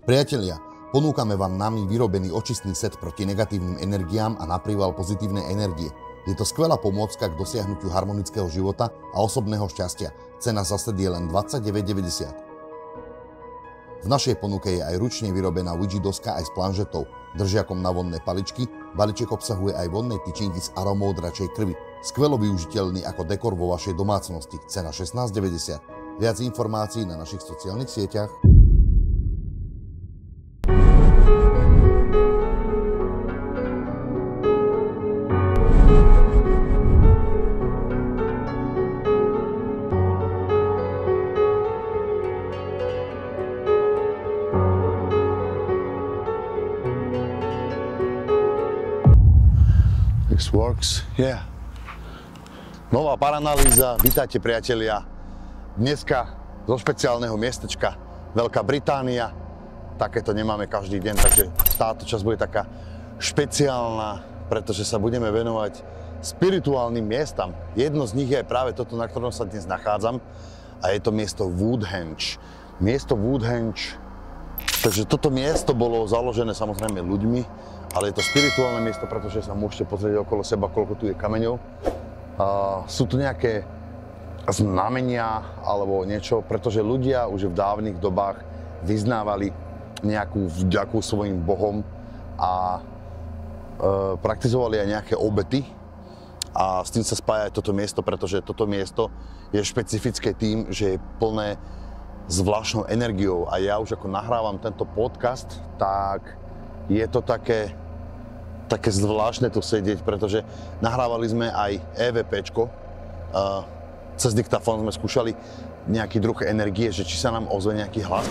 Priatelia, ponúkame vám nami vyrobený očistný set proti negatívnym energiám a na príval pozitívnej energie. Je to skvelá pomôcka k dosiahnutiu harmonického života a osobného šťastia. Cena za set je len 29,90. V našej ponuke je aj ručne vyrobená Ouija doska aj s planžetou, držiakom na vonné paličky. Balíček obsahuje aj vonné tyčinky s aromou dračej krvi. Skvelo využiteľný ako dekor vo vašej domácnosti. Cena 16,90. Viac informácií na našich sociálnych sieťach. This works, yeah. Nová paranalýza, vítajte priatelia. Dneska zo špeciálneho miestečka Veľká Británia. Takéto nemáme každý deň, takže táto časť bude taká špeciálna, pretože sa budeme venovať spirituálnym miestam. Jedno z nich je práve toto, na ktorom sa dnes nachádzam, a je to miesto Woodhenge. Miesto Woodhenge, takže toto miesto bolo založené samozrejme ľuďmi, ale je to spirituálne miesto, pretože sa môžete pozrieť okolo seba, koľko tu je kameňov. Sú tu nejaké znamenia alebo niečo, pretože ľudia už v dávnych dobách vyznávali nejakú vďaku svojim bohom a praktizovali aj nejaké obety. A s tým sa spája aj toto miesto, pretože toto miesto je špecifické tým, že je plné zvláštnou energiou. A ja už ako nahrávam tento podcast, tak je to také zvláštne tu sedieť, pretože nahrávali sme aj EVPčko. Cez diktafón sme skúšali nejaký druh energie, že či sa nám ozve nejaký hlas.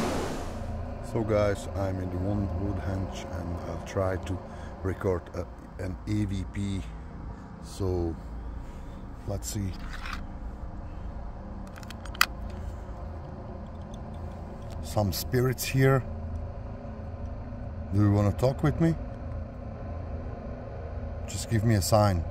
So guys, I'm in the Woodhenge and I'll try to record an EVP. So let's see. Some spirits here. Do you want to talk with me? Just give me a sign.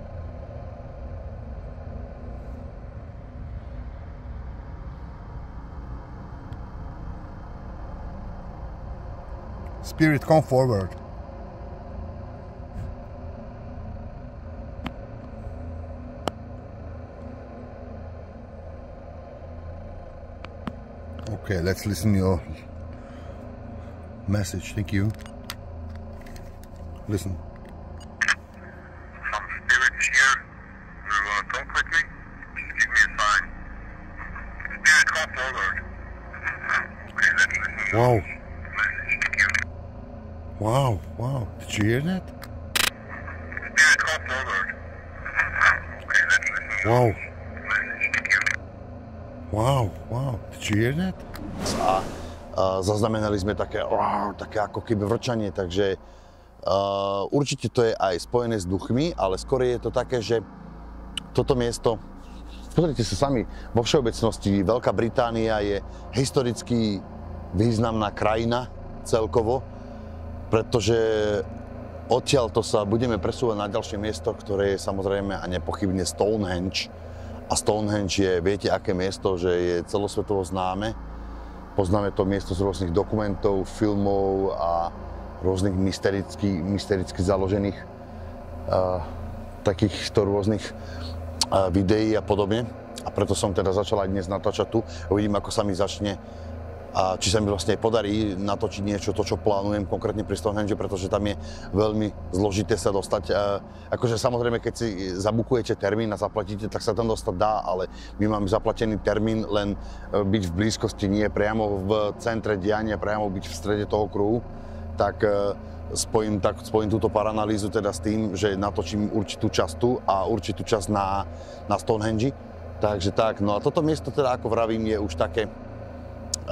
Spirit, come forward. Okay, let's listen to your message. Thank you. Listen. Some spirits here. Do you want to talk with me? Just give me a sign. Spirit, come forward. Okay, let's listen. Wow. Message. Thank you. Wow, wow. Did you hear that? Spirit, come forward. Okay, let's listen. Wow. Message. Thank you. Wow, wow. Did you hear that? A zaznamenali sme také ako keby vrčanie, takže určite to je aj spojené s duchmi, ale skôr je to také, že toto miesto, pozrite sa sami, vo všeobecnosti Veľká Británia je historicky významná krajina celkovo, pretože odtiaľto sa budeme presúvať na ďalšie miesto, ktoré je samozrejme a nepochybne Stonehenge. A Stonehenge je, viete aké miesto, že je celosvetovo známe. Poznáme to miesto z rôznych dokumentov, filmov a rôznych mystericky založených takýchto rôznych videí a podobne. A preto som teda začal aj dnes natáčať tu. Uvidím, ako sa mi začne a či sa mi vlastne podarí natočiť niečo, to čo plánujem konkrétne pri Stonehenge, pretože tam je veľmi zložité sa dostať. Akože samozrejme, keď si zabukujete termín a zaplatíte, tak sa tam dostať dá, ale my máme zaplatený termín, len byť v blízkosti, nie priamo v centre diania, priamo byť v strede toho kruhu, tak spojím túto paranalýzu teda s tým, že natočím určitú časť tu a určitú časť na Stonehenge. Takže tak, no a toto miesto teda, ako vravím, je už také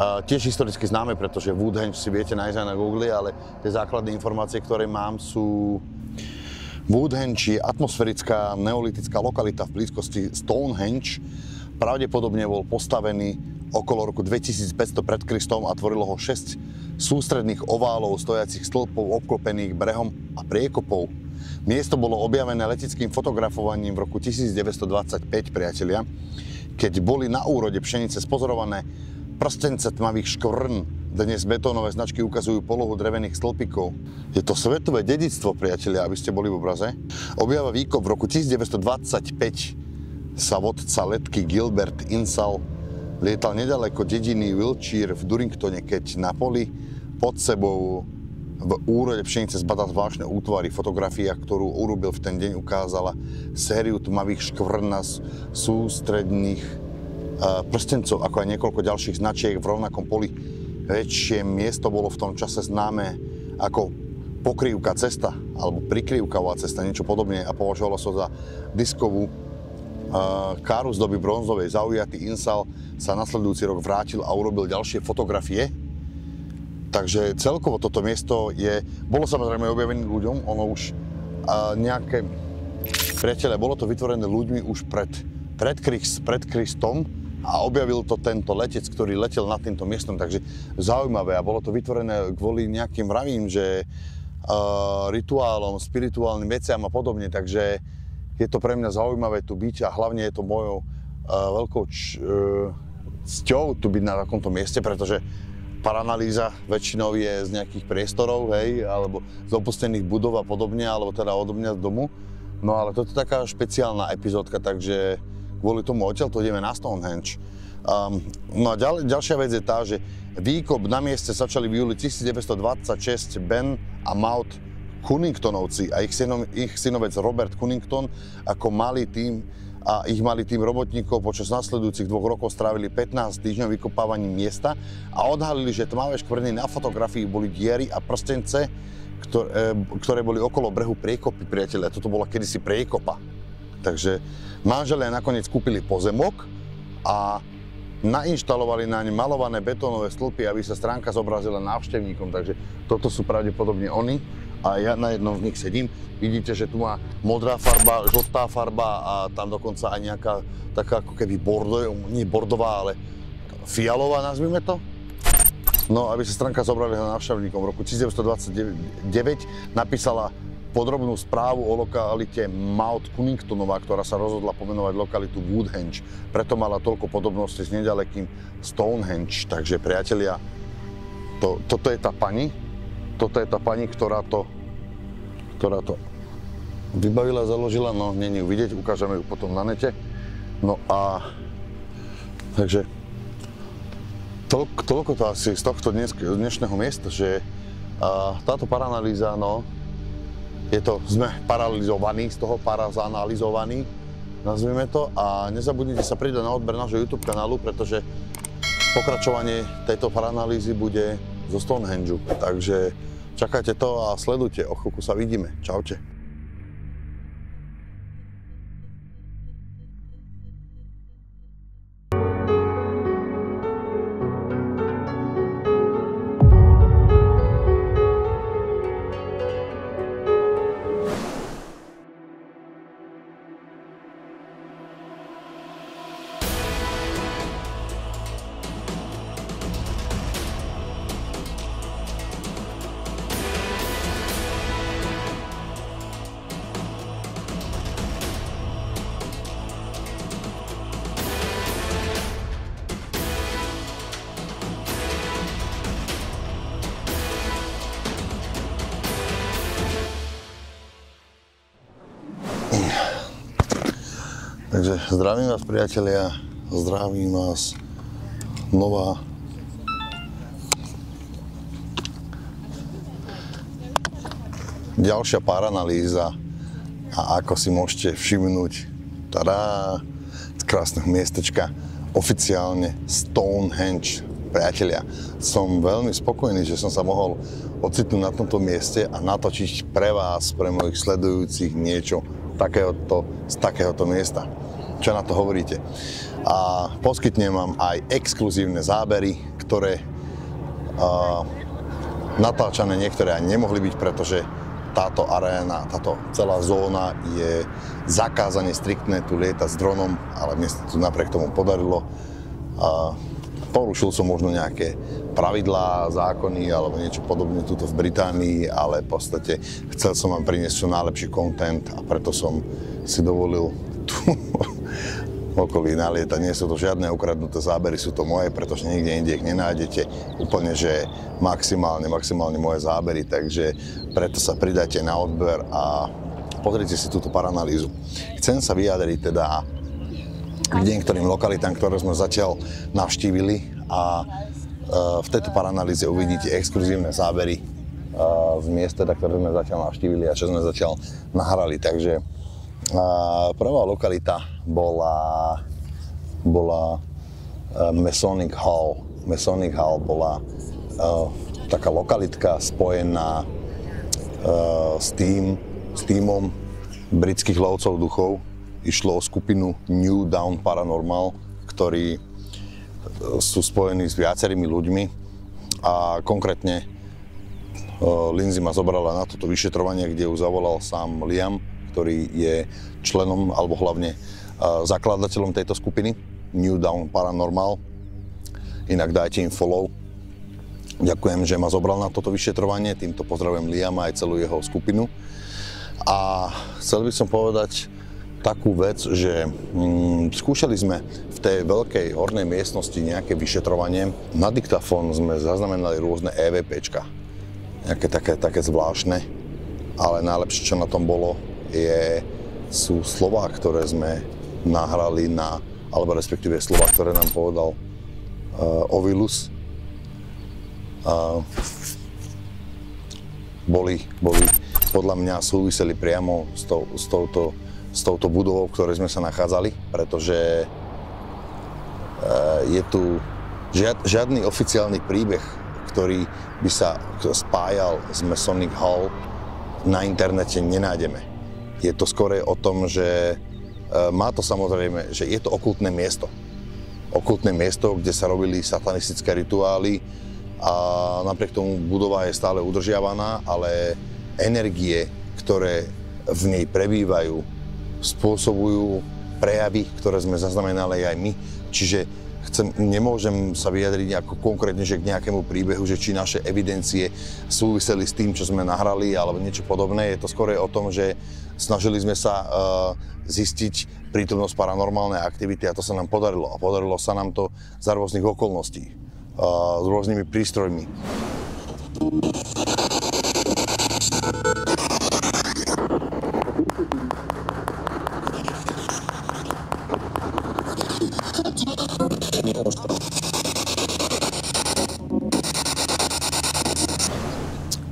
tiež historicky známe, pretože Woodhenge si viete nájsť aj na Google, ale tie základné informácie, ktoré mám, sú Woodhenge je atmosférická neolitická lokalita v blízkosti Stonehenge. Pravdepodobne bol postavený okolo roku 2500 pred Kristom a tvorilo ho 6 sústredných oválov stojacich stĺpov obklopených brehom a priekopov. Miesto bolo objavené leteckým fotografovaním v roku 1925, priatelia, keď boli na úrode pšenice spozorované prstence tmavých škvrn Dnes betónové značky ukazujú polohu drevených stĺpikov. Je to svetové dedičstvo, priatelia, aby ste boli v obraze. Objava výkop v roku 1925 sa vodca letky Gilbert Insall lietal nedaleko dediny Wiltshire v Durringtone, keď na poli pod sebou v úrode pšenice zbadal zvláštne útvary. Fotografia, ktorú urobil v ten deň, ukázala sériu tmavých škvrn na sústredných prstencov, ako aj niekoľko ďalších značiek v rovnakom poli. Väčšie miesto bolo v tom čase známe ako pokrývka cesta alebo prikrývková cesta, niečo podobné, a považovalo sa za diskovú káru z doby bronzovej. Zaujatý Insall sa nasledujúci rok vrátil a urobil ďalšie fotografie. Takže celkovo toto miesto bolo samozrejme objavené ľuďom, ono už nejaké, priatelia, bolo to vytvorené ľuďmi už pred Kristom, a objavil to tento letec, ktorý letel nad týmto miestom, takže zaujímavé, a bolo to vytvorené kvôli nejakým vravím, že rituálom, spirituálnym veciam a podobne, takže je to pre mňa zaujímavé tu byť, a hlavne je to mojou veľkou cťou tu byť na takomto mieste, pretože paranalýza väčšinou je z nejakých priestorov, hej, alebo z opustených budov a podobne, alebo teda odo mňa z domu. No ale toto je taká špeciálna epizódka, takže kvôli tomu odtiaľ to ideme na Stonehenge. No a ďalšia vec je tá, že výkop na mieste začali v júli 1926 Ben a Maud Cunningtonovci a ich synovec Robert Cunnington ako malý tím a ich malý tím robotníkov počas nasledujúcich 2 rokov strávili 15 týždňov vykopávaním miesta a odhalili, že tmavé škvrny na fotografii boli diery a prstence, ktoré boli okolo brehu priekopy, priatelia. Toto bola kedysi priekopa. Takže manželia nakoniec kúpili pozemok a nainštalovali naň malované betónové stĺpy, aby sa stránka zobrazila návštevníkom. Takže toto sú pravdepodobne oni a ja na jednom z nich sedím. Vidíte, že tu má modrá farba, žltá farba a tam dokonca aj nejaká taká ako keby nie bordová, ale fialová, nazvime to. No, aby sa stránka zobrazila návštevníkom. V roku 1929 napísala podrobnú správu o lokalite Maud Cunningtonová, ktorá sa rozhodla pomenovať lokalitu Woodhenge. Preto mala toľko podobností s nedalekým Stonehenge. Takže priatelia, toto je tá pani, ktorá to vybavila, založila, no nie ju vidieť, ukážeme ju potom na nete. No a takže toľko to asi z tohto dnešného miesta, že táto paranalýza, no sme paralizovaní, z toho parazanalizovaní, nazvime to, a nezabudnite sa pridať na odber nášho YouTube kanálu, pretože pokračovanie tejto paranalýzy bude zo Stonehengeu. Takže čakajte to a sledujte, o chvíľku sa vidíme. Čaute. Takže zdravím vás, priatelia, zdravím vás nová ďalšia paranalýza a ako si môžete všimnúť, tadá, z krásneho miestečka, oficiálne Stonehenge. Priatelia, som veľmi spokojný, že som sa mohol ocitnúť na tomto mieste a natočiť pre vás, pre mojich sledujúcich niečo z takéhoto miesta. Čo na to hovoríte? A poskytnem vám aj exkluzívne zábery, ktoré natáčané niektoré aj nemohli byť, pretože táto aréna, táto celá zóna je zakázané striktné tu lietať s dronom, ale mne sa tu napriek tomu podarilo. Porušil som možno nejaké pravidlá, zákony alebo niečo podobné tuto v Británii, ale v podstate chcel som vám priniesť čo najlepší content a preto som si dovolil tu okolí nalieta. Nie sú to žiadne ukradnuté zábery, sú to moje, pretože nikde inde ich nenájdete. Úplne, že maximálne moje zábery, takže preto sa pridajte na odber a pozrite si túto paranalýzu. Chcem sa vyjadriť teda k niektorým lokalitám, ktoré sme zatiaľ navštívili a v tejto paranalýze uvidíte exkluzívne zábery z miest, ktoré sme zatiaľ navštívili a čo sme zatiaľ nahrali. Takže prvá lokalita bola Masonic Hall. Masonic Hall bola taká lokalitka spojená s tímom britských lovcov duchov. Išlo o skupinu New Dawn Paranormal, ktorí sú spojení s viacerými ľuďmi a konkrétne Lindsay ma zobrala na toto vyšetrovanie, kde ju zavolal sám Liam, ktorý je členom alebo hlavne zakladateľom tejto skupiny New Dawn Paranormal. Inak dajte im follow. Ďakujem, že ma zobral na toto vyšetrovanie, týmto pozdravujem Liama aj celú jeho skupinu. A chcel by som povedať takú vec, že skúšali sme v tej veľkej hornej miestnosti nejaké vyšetrovanie. Na diktafón sme zaznamenali rôzne EVPčka, nejaké také zvláštne, ale najlepšie, čo na tom bolo, sú slová, ktoré sme nahrali alebo respektíve slová, ktoré nám povedal Ovilus. Boli podľa mňa súviseli priamo s touto budovou, v ktorej sme sa nachádzali, pretože je tu žiadny oficiálny príbeh, ktorý by sa spájal s Masonic Hall, na internete nenájdeme. Je to skôr o tom, že má to samozrejme, že je to okultné miesto. Okultné miesto, kde sa robili satanistické rituály a napriek tomu budova je stále udržiavaná, ale energie, ktoré v nej prebývajú, spôsobujú prejavy, ktoré sme zaznamenali aj my. Čiže nemôžem sa vyjadriť ako konkrétne, že k nejakému príbehu, že či naše evidencie súviseli s tým, čo sme nahrali, alebo niečo podobné. Je to skôr o tom, že snažili sme sa zistiť prítomnosť paranormálnej aktivity a to sa nám podarilo. A podarilo sa nám to za rôznych okolností, s rôznymi prístrojmi.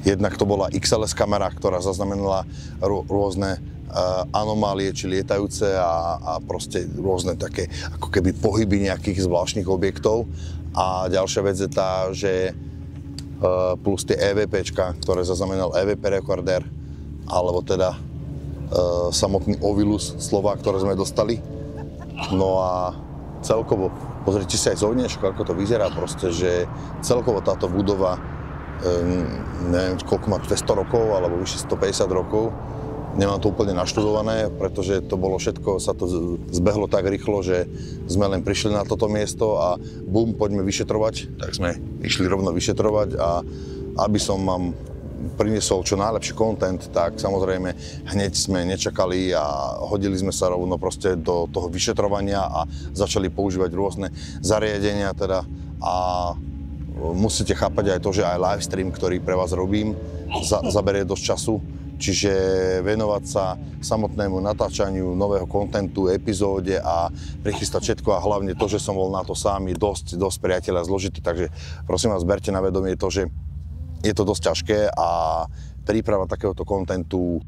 Jednak to bola XLS kamera, ktorá zaznamenala rôzne anomálie, či lietajúce a proste rôzne také ako keby pohyby nejakých zvláštnych objektov. A ďalšia vec je tá, že plus tie EVPčka, ktoré zaznamenal EVP recorder, alebo teda samotný Ovilus, slová, ktoré sme dostali. No a celkovo, pozrite si aj zovnieško, ako to vyzerá proste, že celkovo táto budova neviem, koľko má 200 rokov, alebo vyše 150 rokov. Nemám to úplne naštudované, pretože to bolo všetko, sa to zbehlo tak rýchlo, že sme len prišli na toto miesto a bum, poďme vyšetrovať. Tak sme išli rovno vyšetrovať a aby som vám priniesol čo najlepší content, tak samozrejme hneď sme nečakali a hodili sme sa rovno proste do toho vyšetrovania a začali používať rôzne zariadenia teda a musíte chápať aj to, že aj live stream, ktorý pre vás robím, zaberie dosť času. Čiže venovať sa samotnému natáčaniu nového kontentu, epizóde a prichystať všetko a hlavne to, že som bol na to sám, je dosť priateľa zložitý. Takže prosím vás, berte na vedomie to, že je to dosť ťažké a príprava takéhoto kontentu,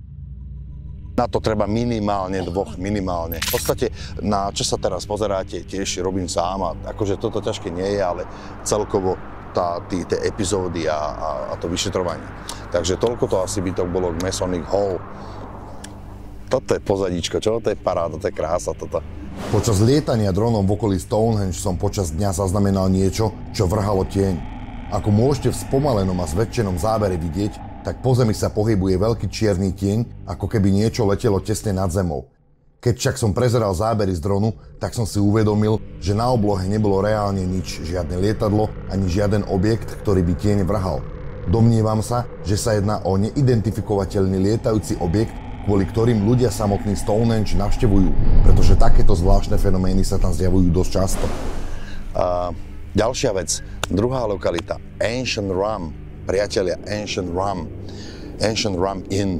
na to treba minimálne minimálne. V podstate, na čo sa teraz pozeráte, tiež robím sám a akože toto ťažké nie je, ale celkovo tie epizódy a to vyšetrovanie. Takže toľko to asi by to bolo k Masonic Hall. Toto je pozadíčko, čo? To je paráda, to je krása toto. Počas lietania dronom v okolí Stonehenge som počas dňa zaznamenal niečo, čo vrhalo tieň. Ako môžete v spomalenom a zväčšenom zábere vidieť, tak po zemi sa pohybuje veľký čierny tieň, ako keby niečo letelo tesne nad zemou. Keď však som prezeral zábery z dronu, tak som si uvedomil, že na oblohe nebolo reálne nič, žiadne lietadlo ani žiaden objekt, ktorý by tieň vrhal. Domnievam sa, že sa jedná o neidentifikovateľný lietajúci objekt, kvôli ktorým ľudia samotný Stonehenge navštevujú, pretože takéto zvláštne fenomény sa tam zjavujú dosť často. Ďalšia vec, druhá lokalita, Ancient Rum, priatelia, Ancient Rum Inn.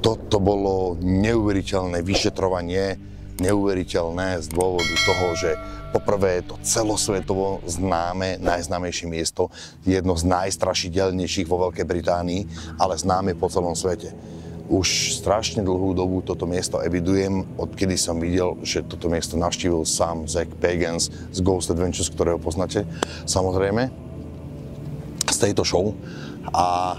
Toto bolo neuveriteľné vyšetrovanie, neuveriteľné z dôvodu toho, že poprvé je to celosvetovo známe, najznámejšie miesto, jedno z najstrašidelnejších vo Veľkej Británii, ale známe po celom svete. Už strašne dlhú dobu toto miesto evidujem, odkedy som videl, že toto miesto navštívil sám Zach Bagans z Ghost Adventures, ktorého poznáte, samozrejme, z tejto show. A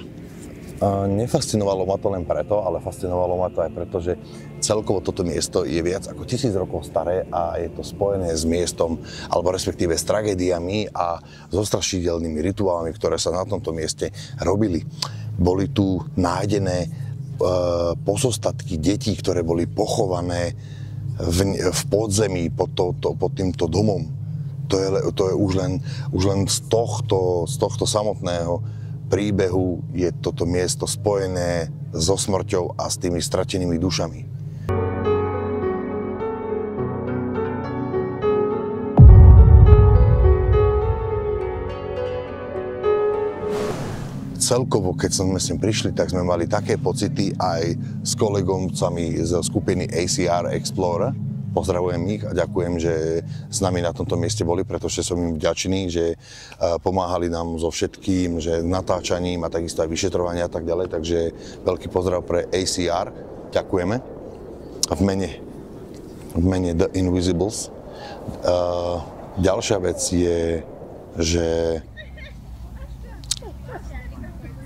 nefascinovalo ma to len preto, ale fascinovalo ma to aj preto, že celkovo toto miesto je viac ako 1000 rokov staré a je to spojené s miestom, alebo respektíve s tragédiami a so strašidelnými rituálmi, ktoré sa na tomto mieste robili. Boli tu nájdené pozostatky detí, ktoré boli pochované v podzemí pod týmto domom. To je už len z tohto samotného príbehu je toto miesto spojené so smrťou a s tými stratenými dušami. Celkovo, keď sme sem prišli, tak sme mali také pocity aj s kolegovcami z skupiny ACR Explorer. Pozdravujem ich a ďakujem, že s nami na tomto mieste boli, pretože som im vďačný, že pomáhali nám so všetkým, že natáčaním a takisto aj vyšetrovania a tak ďalej. Takže veľký pozdrav pre ACR. Ďakujeme. V mene The Invisibles. Ďalšia vec je, že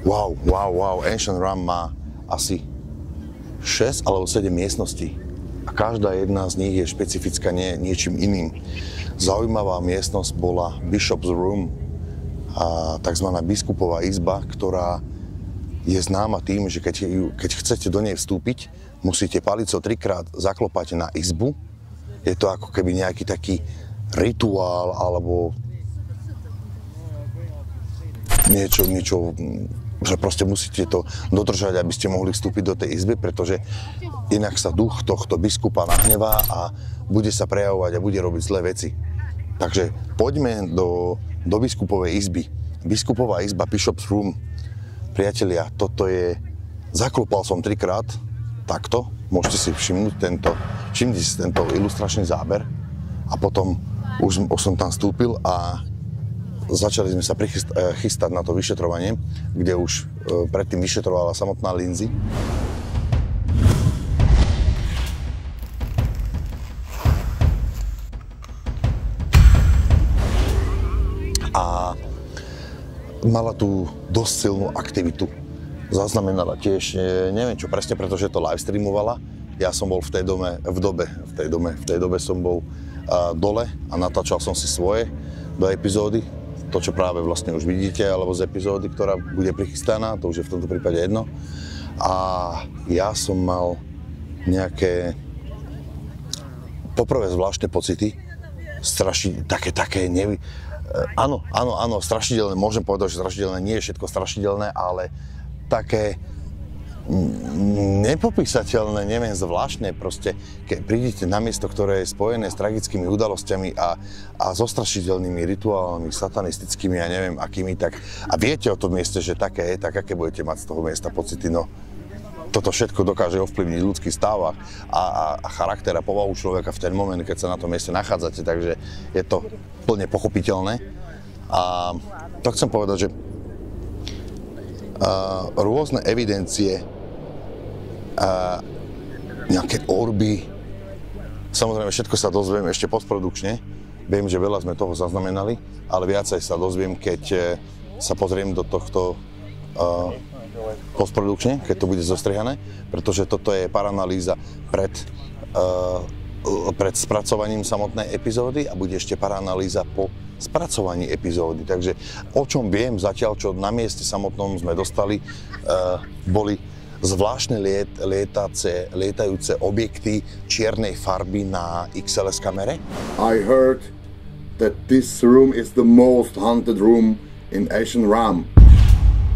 Wow, Ancient Rum má asi 6 alebo 7 miestností a každá jedna z nich je špecifická niečím iným. Zaujímavá miestnosť bola Bishop's Room, takzvaná biskupová izba, ktorá je známa tým, že keď chcete do nej vstúpiť, musíte palicou 3-krát zaklopať na izbu. Je to ako keby nejaký taký rituál alebo niečo, že proste musíte to dodržať, aby ste mohli vstúpiť do tej izby, pretože inak sa duch tohto biskupa nahnevá a bude sa prejavovať a bude robiť zlé veci. Takže poďme do biskupovej izby. Biskupová izba, Bishop's Room. Priatelia, toto je... Zaklopal som 3-krát, takto. Môžete si všimnúť tento ilustračný záber. A potom už som tam vstúpil a začali sme sa chystať na to vyšetrovanie, kde už predtým vyšetrovala samotná Lindsay. A mala tu dosť silnú aktivitu. Zaznamenala tiež, neviem čo presne, pretože to live streamovala. Ja som bol v tej dobe som bol dole a natáčal som si svoje do epizódy. To, čo práve vlastne už vidíte, alebo z epizódy, ktorá bude prichystaná, to už je v tomto prípade jedno. A ja som mal nejaké poprvé zvláštne pocity, áno, strašidelné, môžem povedať, že strašidelné, nie je všetko strašidelné, ale také nepopísateľné, neviem, zvláštne proste, keď prídete na miesto, ktoré je spojené s tragickými udalosťami a so strašidelnými rituálmi, satanistickými a neviem akými, tak a viete o tom mieste, že také je, tak aké budete mať z toho miesta pocity, no toto všetko dokáže ovplyvniť ľudský stav a charakter a povahu človeka v ten moment, keď sa na tom mieste nachádzate, takže je to plne pochopiteľné. A to chcem povedať, že rôzne evidencie, nejaké orby, samozrejme všetko sa dozviem ešte postprodukčne, viem, že veľa sme toho zaznamenali, ale viacej sa dozviem, keď sa pozriem do tohto postprodukčne, keď to bude zostrihané, pretože toto je paranalýza pred spracovaním samotnej epizódy a bude ešte paranalýza po spracovaní epizódy. Takže o čom viem zatiaľ, čo na mieste samotnom sme dostali, boli zvláštne lietajúce objekty čiernej farby na XLS kamere. I heard that this room is the most haunted room in Ancient Rum.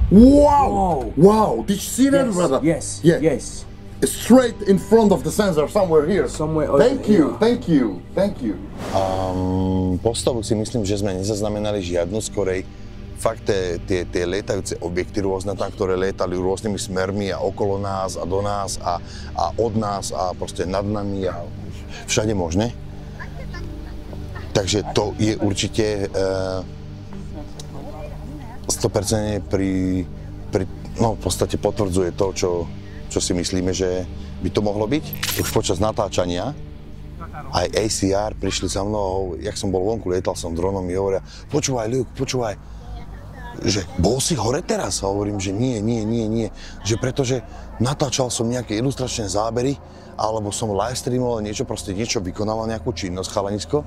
Wow! Wow! Did you see that, brother? Yes. Yeah. Yes. straight in front of the sensor, somewhere here. Somewhere. Thank you, thank you, thank you. Postavu si myslím, že sme nezaznamenali žiadnu, skorej fakt tie lietajúce objekty rôzne tam, ktoré lietali rôznymi smermi a okolo nás a do nás a od nás a proste nad nami a všade možné. Takže to je určite 100% no v podstate potvrdzuje to, čo si myslíme, že by to mohlo byť. Už počas natáčania aj ACR prišli za mnou, jak som bol vonku, lietal som dronom, mi hovoria, počúvaj Luke, počúvaj, že bol si hore teraz? A hovorím, že nie, že pretože natáčal som nejaké ilustračné zábery, alebo som livestreamoval niečo, proste niečo vykonával, nejakú činnosť, chalanisko,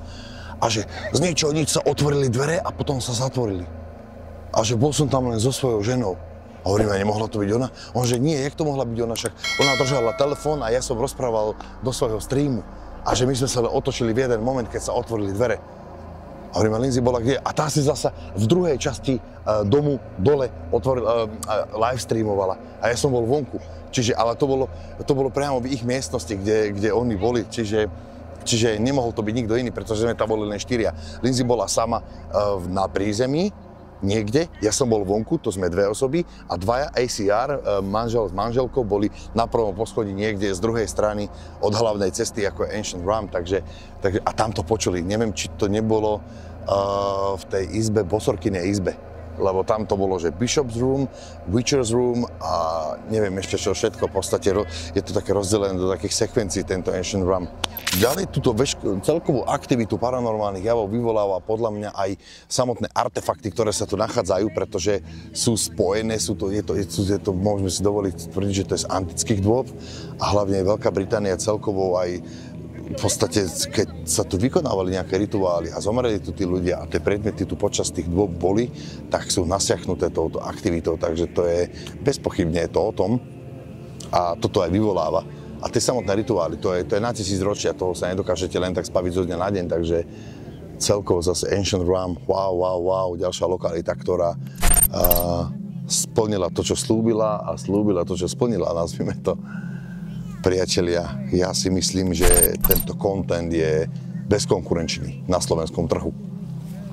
a že z niečoho nič sa otvorili dvere a potom sa zatvorili. A že bol som tam len so svojou ženou. A hovorím, nemohla to byť ona? On že nie, jak to mohla byť ona, však ona držala telefón a ja som rozprával do svojho streamu. A že my sme sa otočili v jeden moment, keď sa otvorili dvere. A hovorím, Lindsay bola kde? A tá si zasa v druhej časti domu dole live streamovala. A ja som bol vonku. Čiže, ale to bolo priamo v ich miestnosti, kde oni boli. Čiže nemohol to byť nikto iný, pretože sme tam boli len 4. Lindsay bola sama na prízemí, niekde, ja som bol vonku, to sme 2 osoby a 2 ACR, manžel s manželkou, boli na prvom poschodí niekde z druhej strany od hlavnej cesty, ako je Ancient Ram, takže a tam to počuli. Neviem, či to nebolo v tej izbe, Bosorkynej izbe, lebo tam to bolo, že Bishop's Room, Witcher's Room a neviem ešte čo všetko, v podstate je to také rozdelené do takých sekvencií tento Ancient Ram. Ďalej túto celkovú aktivitu paranormálnych javov vyvoláva podľa mňa aj samotné artefakty, ktoré sa tu nachádzajú, pretože sú spojené, je to môžeme si dovoliť tvrdiť, že to je z antických dôb a hlavne Veľká Británia celkovo aj v podstate, keď sa tu vykonávali nejaké rituály a zomreli tu tí ľudia a tie predmety tu počas tých dôb boli, tak sú nasiahnuté touto aktivitou, takže to je bezpochybne je to o tom a toto aj vyvoláva. A tie samotné rituály, to je na 1000 ročia, toho sa nedokážete len tak spaviť zo dňa na deň, takže celkovo zase Ancient Ram, wow, ďalšia lokalita, ktorá splnila to, čo slúbila a slúbila to, čo splnila, nazvime to. Priatelia, ja si myslím, že tento content je bezkonkurenčný na slovenskom trhu.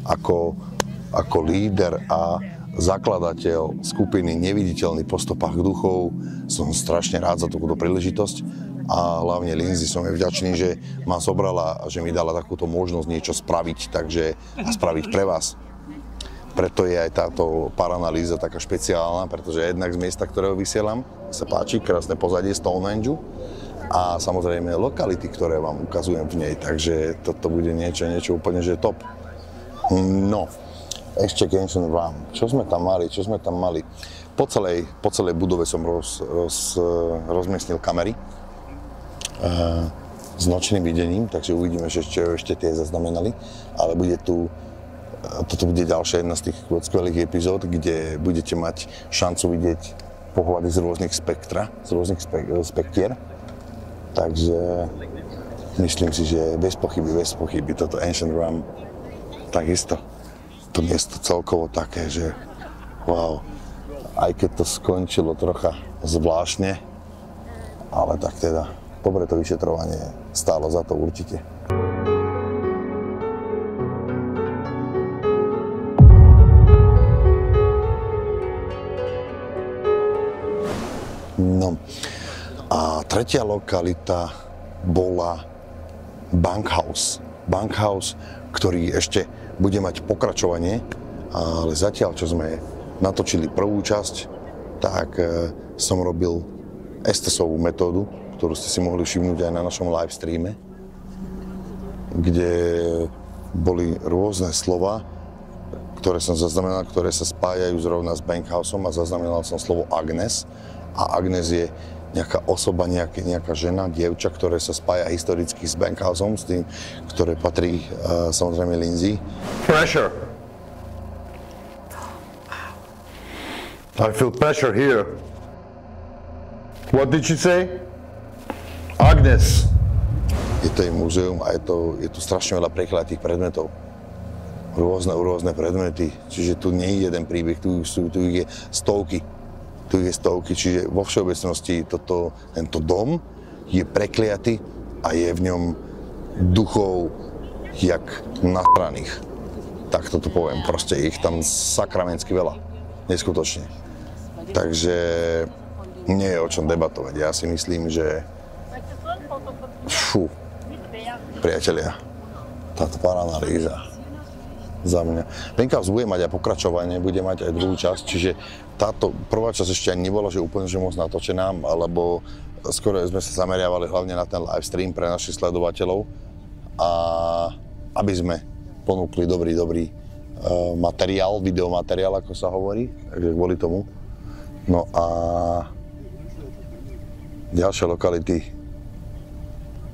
Ako líder a zakladateľ skupiny Neviditeľný po stopách duchov som strašne rád za túto príležitosť a hlavne Lindsay som jej vďačný, že ma zobrala a že mi dala takúto možnosť niečo spraviť, a spraviť pre vás. Preto je aj táto paranalýza taká špeciálna, pretože jednak z miesta, ktorého vysielam, sa páči, krásne pozadie Stonehenge a samozrejme lokality, ktoré vám ukazujem v nej, takže toto bude niečo úplne, že top. No, ešte Ancient Ram. Čo sme tam mali? Po celej budove som rozmiestnil kamery s nočným videním, takže uvidíme, že čo ešte tie zaznamenali, ale toto bude ďalšia jedna z tých skvelých epizód, kde budete mať šancu vidieť pohľady z rôznych spektier. Takže myslím si, že bez pochyby toto Ancient Ram takisto. To miesto celkovo také, že wow, aj keď to skončilo trocha zvláštne, ale tak teda, dobre to vyšetrovanie stálo za to určite. No a tretia lokalita bola Bunkhouse. Bunkhouse, ktorý ešte bude mať pokračovanie, ale zatiaľ, čo sme natočili prvú časť, tak som robil Estesovú metódu, ktorú ste si mohli všimnúť aj na našom live streame, kde boli rôzne slova, ktoré som zaznamenal, ktoré sa spájajú zrovna s Bunkhouseom a zaznamenal som slovo Agnes. A Agnes je nejaká osoba, nejaká žena, dievča, ktoré sa spája historicky s Bunkhouseom, s tým, ktoré patrí samozrejme Lindsay. Pressure. I feel pressure here. What did she say? Agnes. Je to jej múzeum a je tu strašne veľa prekladných predmetov. Rôzne predmety, čiže tu nie je jeden príbeh, tu je stovky. tu je stovky, čiže vo všeobecnosti tento dom je prekliaty a je v ňom duchov jak nasraných. Tak toto poviem, proste ich tam sakramensky veľa, neskutočne. Takže nie je o čom debatovať. Ja si myslím, že priatelia, táto paranalýza za mňa. Pencast bude mať aj pokračovanie, bude mať aj druhú časť, čiže táto prvá časť ešte ani nebola, že úplne že moc natočená, alebo skoro sme sa zameriavali hlavne na ten live stream pre našich sledovateľov a aby sme ponúkli dobrý materiál, videomateriál, ako sa hovorí, takže kvôli tomu. No a ďalšie lokality.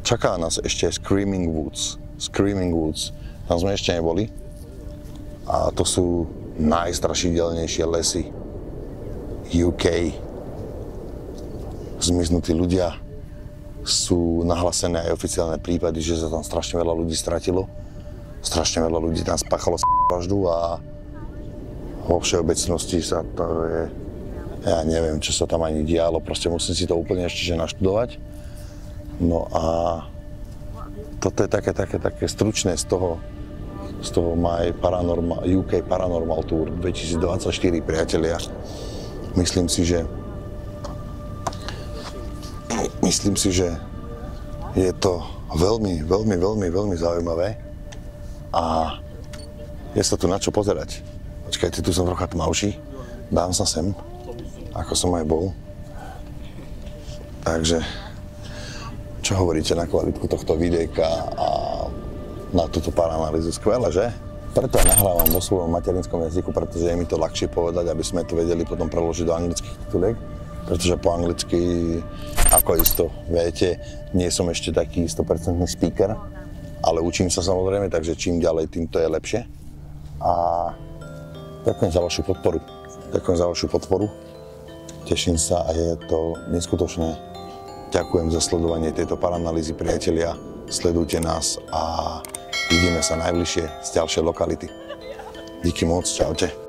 Čaká nás ešte Screaming Woods, tam sme ešte neboli. A to sú najstrašidelnejšie lesy UK. Zmiznutí ľudia, sú nahlásené aj oficiálne prípady, že sa tam strašne veľa ľudí stratilo. Strašne veľa ľudí tam spáchalo vraždu a vo všeobecnosti sa to je... Ja neviem, čo sa tam ani dialo, proste musím si to úplne ešte naštudovať. No a toto je také stručné z toho My UK Paranormal Tour 2024, priatelia. Myslím si, že je to veľmi zaujímavé a je sa tu na čo pozerať. Počkajte, tu som trocha tmavší, dám sa sem, ako som aj bol. Takže, čo hovoríte na kvalitku tohto videjka a na túto paranalýzu? Skvelé, že? Preto aj nahrávam vo svojom materinskom jazyku, pretože je mi to ľahšie povedať, aby sme to vedeli potom preložiť do anglických tituliek. Pretože po anglicky, ako isto viete, nie som ešte taký 100% speaker, ale učím sa samozrejme, takže čím ďalej, tým to je lepšie. A ďakujem za vašu podporu. Teším sa a je to neskutočné. Ďakujem za sledovanie tejto paranalýzy, priatelia. Sledujte nás a vidíme sa najbližšie z ďalšej lokality. Díky moc, čaute.